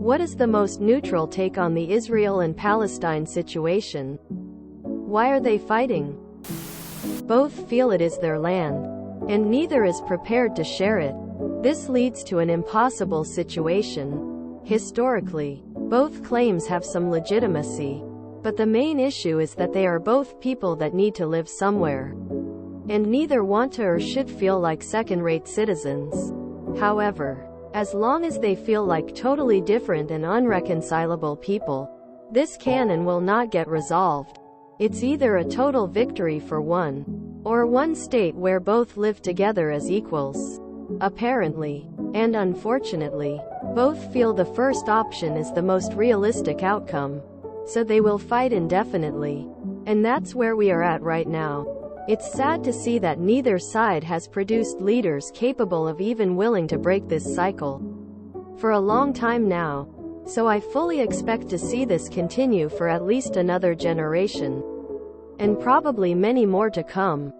What is the most neutral take on the Israel and Palestine situation? Why are they fighting? Both feel it is their land, and neither is prepared to share it. This leads to an impossible situation. Historically, both claims have some legitimacy, but the main issue is that they are both people that need to live somewhere, and neither want to or should feel like second-rate citizens. However, as long as they feel like totally different and unreconcilable people, this can and will not get resolved. It's either a total victory for one, or one state where both live together as equals. Apparently, and unfortunately, both feel the first option is the most realistic outcome, so they will fight indefinitely. And that's where we are at right now. It's sad to see that neither side has produced leaders capable of even willing to break this cycle for a long time now. So I fully expect to see this continue for at least another generation, and probably many more to come.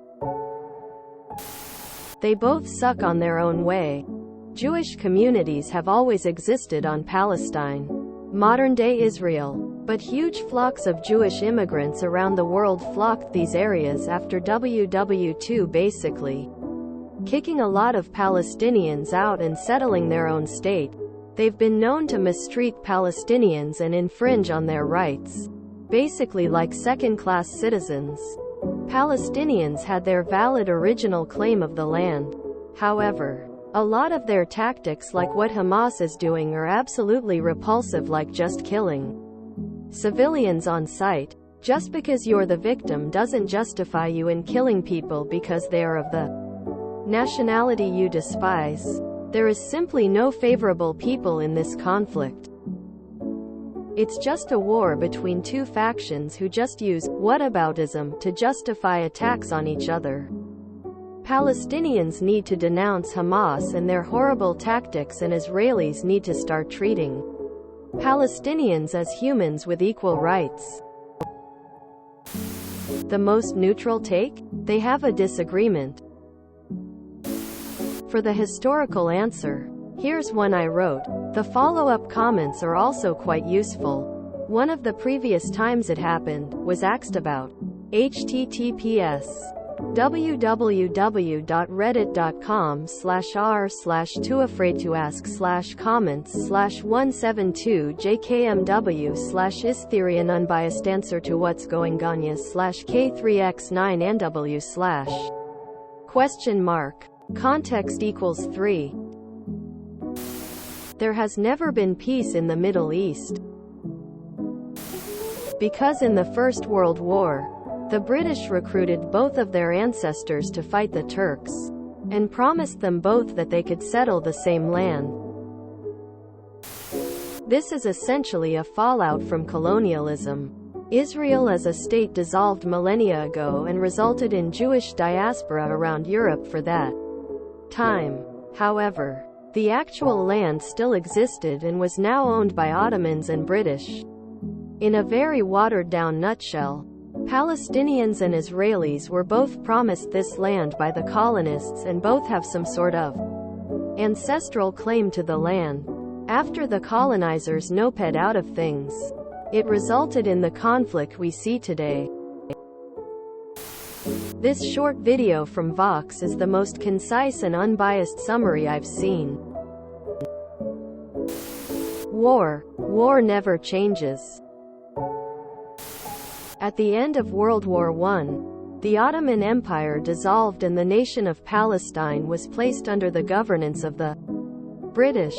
They both suck on their own way. Jewish communities have always existed on Palestine, modern-day Israel, but huge flocks of Jewish immigrants around the world flocked these areas after WW2, basically kicking a lot of Palestinians out and settling their own state. They've been known to mistreat Palestinians and infringe on their rights, basically like second-class citizens. Palestinians had their valid original claim of the land. However, a lot of their tactics, like what Hamas is doing, are absolutely repulsive, like just killing civilians on sight. Just because you're the victim doesn't justify you in killing people because they are of the nationality you despise. There is simply no favorable people in this conflict. It's just a war between two factions who just use whataboutism to justify attacks on each other. Palestinians need to denounce Hamas and their horrible tactics, and Israelis need to start treating Palestinians as humans with equal rights. The most neutral take? They have a disagreement. For the historical answer, here's one I wrote. The follow-up comments are also quite useful. One of the previous times it happened was asked about https://2afraidtoask/r/2afraidtoask/comments/172jkmw/istheory, an unbiased answer to what's going on/k3x9nw/? Context equals 3. There has never been peace in the Middle East, because in the First World War, the British recruited both of their ancestors to fight the Turks, and promised them both that they could settle the same land. This is essentially a fallout from colonialism. Israel as a state dissolved millennia ago and resulted in Jewish diaspora around Europe for that time. However, the actual land still existed and was now owned by Ottomans and British. In a very watered-down nutshell, Palestinians and Israelis were both promised this land by the colonists and both have some sort of ancestral claim to the land. After the colonizers noped out of things, it resulted in the conflict we see today. This short video from Vox is the most concise and unbiased summary I've seen. War never changes. At the end of World War I, the Ottoman Empire dissolved and the nation of Palestine was placed under the governance of the British.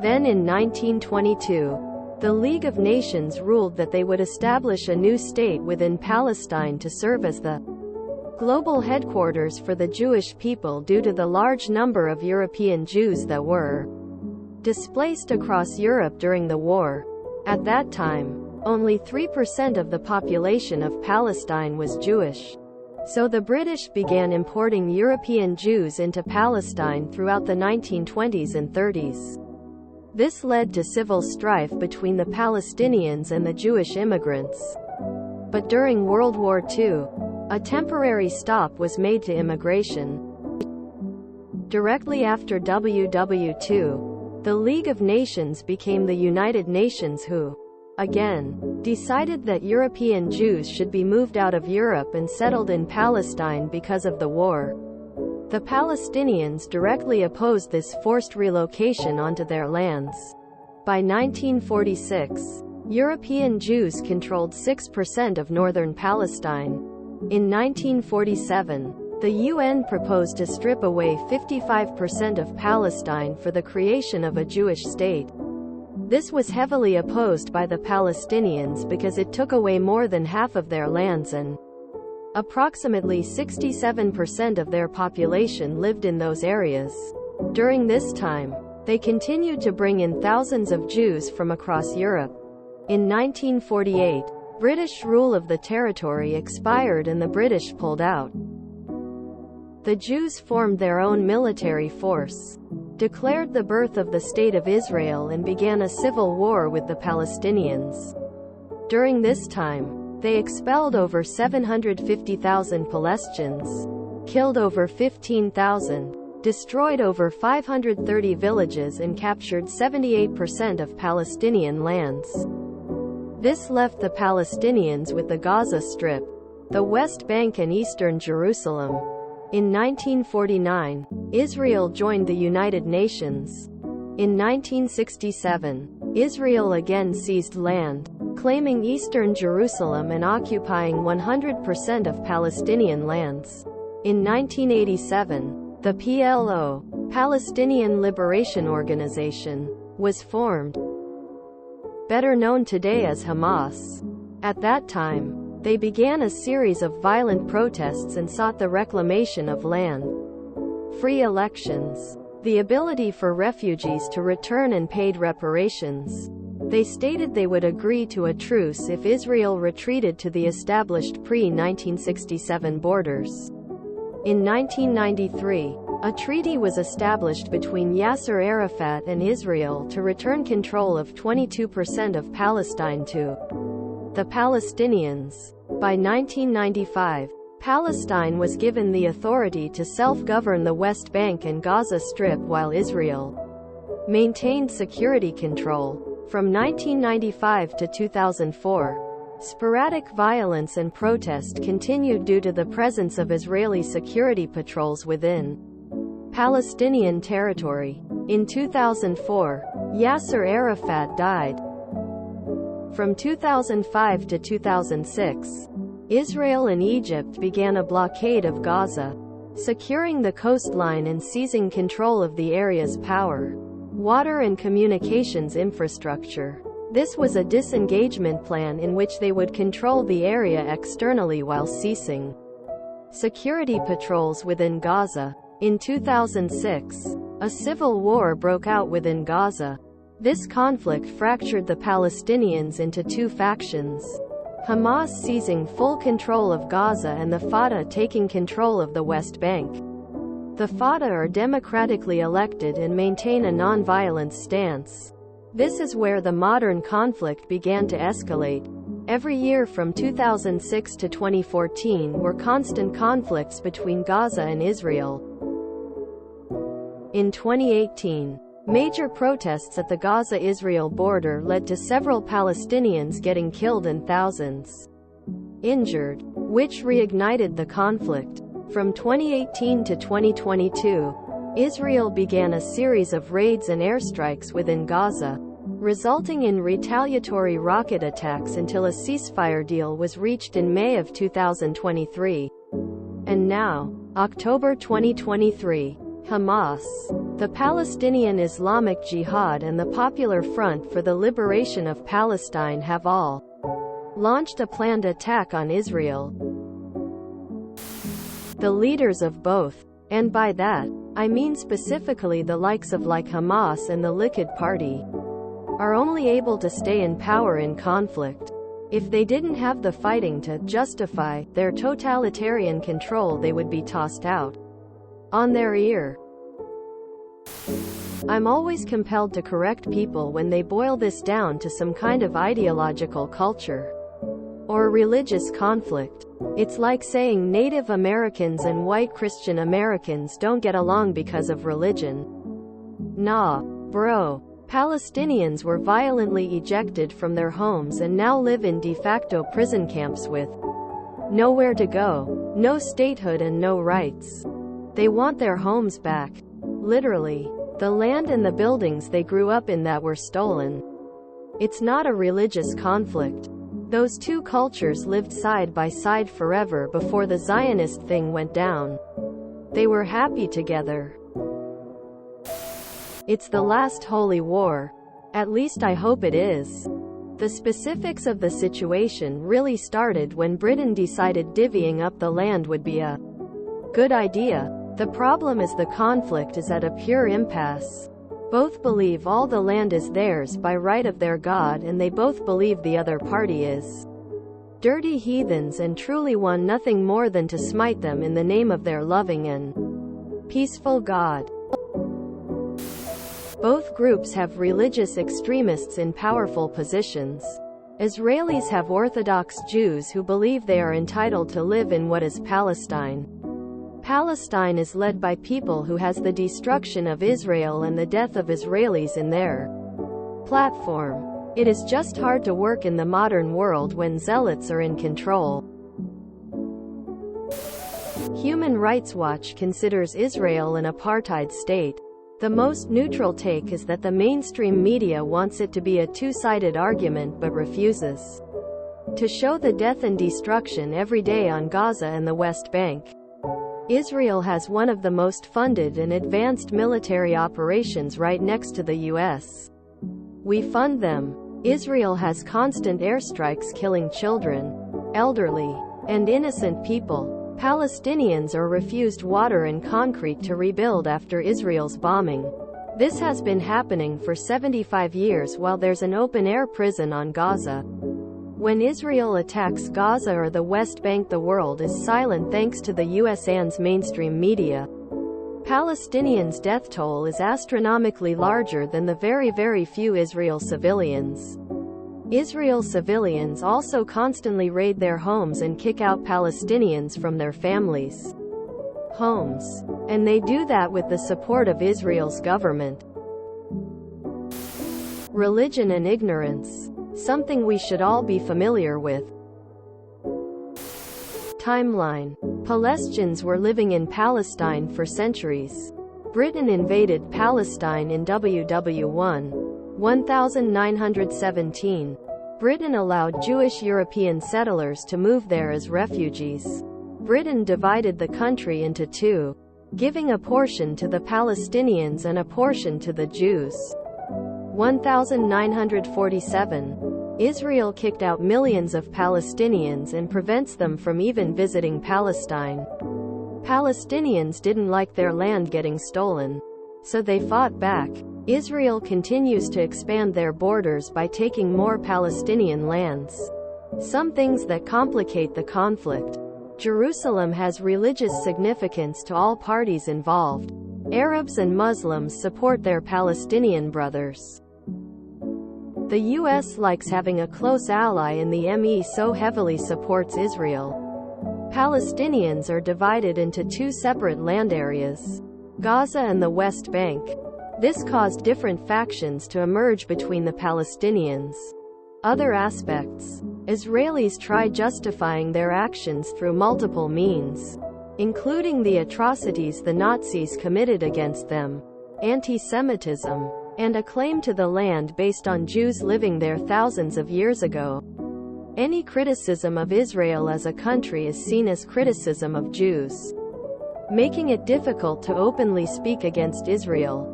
Then in 1922, the League of Nations ruled that they would establish a new state within Palestine to serve as the global headquarters for the Jewish people due to the large number of European Jews that were displaced across Europe during the war. At that time, only 3% of the population of Palestine was Jewish. So the British began importing European Jews into Palestine throughout the 1920s and 30s. This led to civil strife between the Palestinians and the Jewish immigrants. But during World War II, a temporary stop was made to immigration. Directly after WW2, The League of Nations became the United Nations who, again, decided that European Jews should be moved out of Europe and settled in Palestine because of the war. The Palestinians directly opposed this forced relocation onto their lands. By 1946, European Jews controlled 6% of northern Palestine. In 1947, the UN proposed to strip away 55% of Palestine for the creation of a Jewish state. This was heavily opposed by the Palestinians because it took away more than half of their lands and approximately 67% of their population lived in those areas. During this time, they continued to bring in thousands of Jews from across Europe. In 1948, British rule of the territory expired and the British pulled out. The Jews formed their own military force, declared the birth of the State of Israel and began a civil war with the Palestinians. During this time, they expelled over 750,000 Palestinians, killed over 15,000, destroyed over 530 villages and captured 78% of Palestinian lands. This left the Palestinians with the Gaza Strip, the West Bank and Eastern Jerusalem. In 1949, Israel joined the United Nations. In 1967, Israel again seized land, claiming Eastern Jerusalem and occupying 100% of Palestinian lands. In 1987, the PLO, Palestinian Liberation Organization, was formed, better known today as Hamas. At that time, they began a series of violent protests and sought the reclamation of land, free elections, the ability for refugees to return and paid reparations. They stated they would agree to a truce if Israel retreated to the established pre-1967 borders. In 1993, a treaty was established between Yasser Arafat and Israel to return control of 22% of Palestine to the Palestinians. By 1995, Palestine was given the authority to self-govern the West Bank and Gaza Strip while Israel maintained security control. From 1995 to 2004, sporadic violence and protest continued due to the presence of Israeli security patrols within Palestinian territory. In 2004, Yasser Arafat died. From 2005 to 2006, Israel and Egypt began a blockade of Gaza, securing the coastline and seizing control of the area's power, water and communications infrastructure. This was a disengagement plan in which they would control the area externally while ceasing security patrols within Gaza. In 2006, a civil war broke out within Gaza. This conflict fractured the Palestinians into two factions, Hamas seizing full control of Gaza and the Fatah taking control of the West Bank. The Fatah are democratically elected and maintain a non-violence stance. This is where the modern conflict began to escalate. Every year from 2006 to 2014 were constant conflicts between Gaza and Israel. In 2018, major protests at the Gaza-Israel border led to several Palestinians getting killed and thousands injured, which reignited the conflict. From 2018 to 2022, Israel began a series of raids and airstrikes within Gaza, resulting in retaliatory rocket attacks until a ceasefire deal was reached in May of 2023. And now, October 2023, Hamas, the Palestinian Islamic Jihad and the Popular Front for the Liberation of Palestine have all launched a planned attack on Israel. The leaders of both, and by that, I mean specifically the likes of Hamas and the Likud Party, are only able to stay in power in conflict. If they didn't have the fighting to justify their totalitarian control, they would be tossed out on their ear. I'm always compelled to correct people when they boil this down to some kind of ideological culture or religious conflict. It's like saying Native Americans and white Christian Americans don't get along because of religion. Nah, Bro. Palestinians were violently ejected from their homes and now live in de facto prison camps with nowhere to go, no statehood and no rights. They want their homes back. Literally. The land and the buildings they grew up in that were stolen. It's not a religious conflict. Those two cultures lived side by side forever before the Zionist thing went down. They were happy together. It's the last holy war. At least I hope it is. The specifics of the situation really started when Britain decided divvying up the land would be a good idea. The problem is the conflict is at a pure impasse. Both believe all the land is theirs by right of their God, and they both believe the other party is dirty heathens and truly want nothing more than to smite them in the name of their loving and peaceful God. Both groups have religious extremists in powerful positions. Israelis have Orthodox Jews who believe they are entitled to live in what is Palestine. Palestine is led by people who has the destruction of Israel and the death of Israelis in their platform. It is just hard to work in the modern world when zealots are in control. Human Rights Watch considers Israel an apartheid state. The most neutral take is that the mainstream media wants it to be a two-sided argument but refuses to show the death and destruction every day on Gaza and the West Bank. Israel has one of the most funded and advanced military operations right next to the U.S. We fund them. Israel has constant airstrikes killing children, elderly, and innocent people. Palestinians are refused water and concrete to rebuild after Israel's bombing. This has been happening for 75 years while there's an open-air prison on Gaza. When Israel attacks Gaza or the West Bank, the world is silent thanks to the US and's mainstream media. Palestinians' death toll is astronomically larger than the very few Israel civilians. Israel civilians also constantly raid their homes and kick out Palestinians from their families' homes. And they do that with the support of Israel's government. Religion and ignorance. Something we should all be familiar with. Timeline. Palestinians were living in Palestine for centuries. Britain invaded Palestine in WW1. 1917. Britain allowed Jewish European settlers to move there as refugees. Britain divided the country into two, giving a portion to the Palestinians and a portion to the Jews. 1947. Israel kicked out millions of Palestinians and prevents them from even visiting Palestine. Palestinians didn't like their land getting stolen, so they fought back. Israel continues to expand their borders by taking more Palestinian lands. Some things that complicate the conflict. Jerusalem has religious significance to all parties involved. Arabs and Muslims support their Palestinian brothers. The US likes having a close ally in the ME, so heavily supports Israel. Palestinians are divided into two separate land areas, Gaza and the West Bank. This caused different factions to emerge between the Palestinians. Other aspects. Israelis try justifying their actions through multiple means, including the atrocities the Nazis committed against them, anti-Semitism, and a claim to the land based on Jews living there thousands of years ago. Any criticism of Israel as a country is seen as criticism of Jews, making it difficult to openly speak against Israel.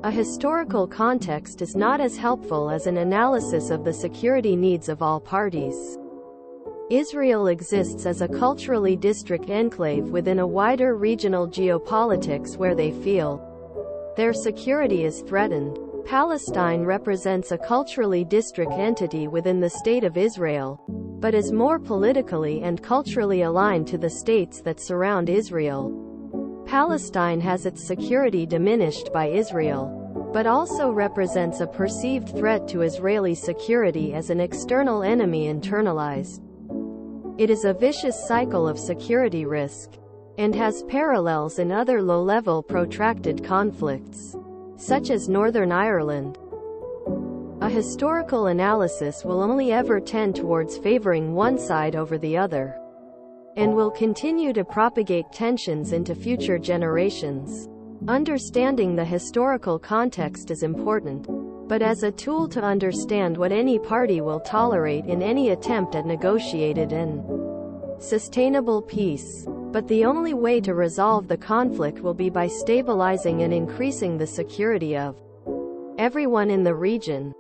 A historical context is not as helpful as an analysis of the security needs of all parties. Israel exists as a culturally distinct enclave within a wider regional geopolitics where they feel their security is threatened. Palestine represents a culturally distinct entity within the State of Israel, but is more politically and culturally aligned to the states that surround Israel. Palestine has its security diminished by Israel, but also represents a perceived threat to Israeli security as an external enemy internalized. It is a vicious cycle of security risk. and has parallels in other low-level protracted conflicts, such as Northern Ireland. A historical analysis will only ever tend towards favoring one side over the other, and will continue to propagate tensions into future generations. Understanding the historical context is important, but as a tool to understand what any party will tolerate in any attempt at negotiated and sustainable peace. But the only way to resolve the conflict will be by stabilizing and increasing the security of everyone in the region.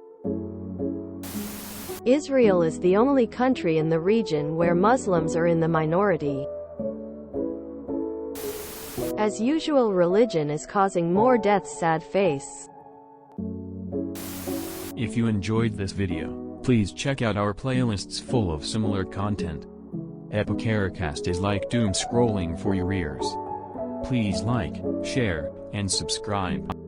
Israel is the only country in the region where Muslims are in the minority. As usual, religion is causing more deaths. Sad face. If you enjoyed this video, please check out our playlists full of similar content. TooAfraidToAsk is like doom scrolling for your ears. Please like, share, and subscribe.